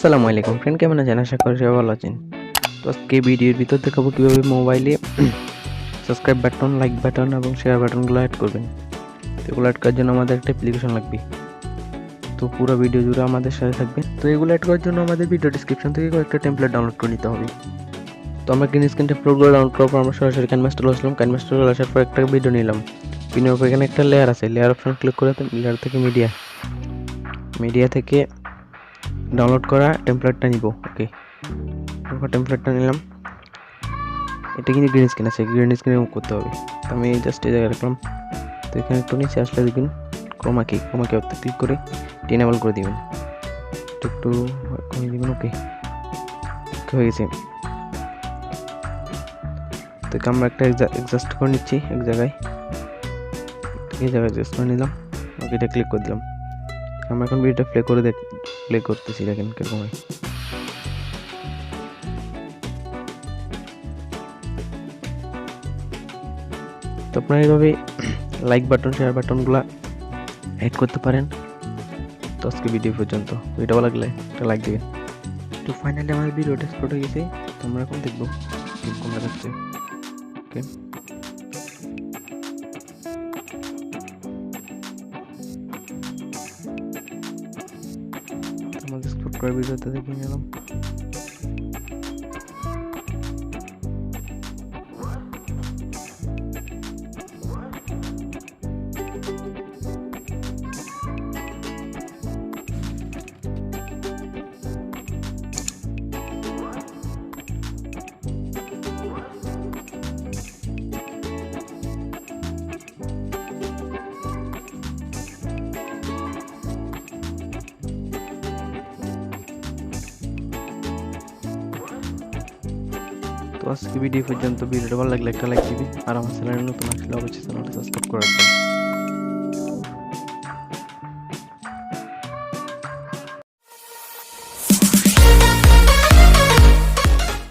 আসসালামু আলাইকুম ফ্রেন্ড, কেমন আছেন? আশা করি সবাই ভালো আছেন। তো আজকে ভিডিওর ভিতর দেখাবো কীভাবে মোবাইলে সাবস্ক্রাইব বাটন, লাইক বাটন এবং শেয়ার বাটনগুলো অ্যাড করবেন। তো এগুলো অ্যাড করার জন্য আমাদের একটা অ্যাপ্লিকেশন লাগবে। তো পুরো ভিডিও জুড়ে আমাদের সাথে থাকবে। তো এগুলো অ্যাড করার জন্য আমাদের ভিডিও ডিসক্রিপশন থেকে কয়েকটা টেমপ্লেট ডাউনলোড করে নিতে হবে। তো আমরা গ্রিন স্ক্রিন টেমপ্লেটগুলো ডাউনলোড করার পর আমরা সরাসরি ক্যানভাস চলে আসলাম। ক্যানভাস চলে আসার পর একটা ভিডিও নিলাম। নেওয়ার পর এখানে একটা লেয়ার আছে, লেয়ার অপশন ক্লিক করে লেয়ার থেকে মিডিয়া থেকে ডাউনলোড করা টেমপ্লেটটা নিব। ওকে, টেমপ্লেটটা নিলাম। এটা কিন্তু গ্রিন স্ক্রিন আছে, গ্রিন স্ক্রিন রিমুভ করতে হবে। তো আমি জাস্ট এই জায়গায় রাখলাম। তো এখানে একটু নিচে আসলে দেখবেন ক্রোমাকি অর্থে ক্লিক করে এনেবল করে দিবেন, একটু কমিয়ে দিবেন। ওকে, হয়ে গেছে। তো আমরা একটা অ্যাডজাস্ট করে নিচ্ছি এই জায়গায় অ্যাডজাস্ট করে নিলাম। ওকে, এটা ক্লিক করে দিলাম। আমরা এখন ভিডিওটা প্লে করতেছি, দেখেন কিরকম হয়। তো আপনারা এইভাবে লাইক বাটন, শেয়ার বাটনগুলো অ্যাড করতে পারেন। তো আজকে ভিডিও পর্যন্ত। ভিডিও ভালো লাগলে একটা লাইক দিবেন। তো ফাইনালি আমাদের ভিডিওটা এক্সপোর্ট হয়ে গেছে। তো আমরা এখন দেখবো কিরকম দেখাচ্ছে। ওকে, আমাদের এক্সপোর্ট করার ভিডিওতে দেখে নিলাম। তো আজকে ভিডিও পর্যন্ত। ভিডিওটা ভালো লাগলে একটা লাইক দিবি, আর আমার চ্যানেলে নতুন আসলে অবশ্যই চ্যানেলটা সাবস্ক্রাইব করে রাখবেন।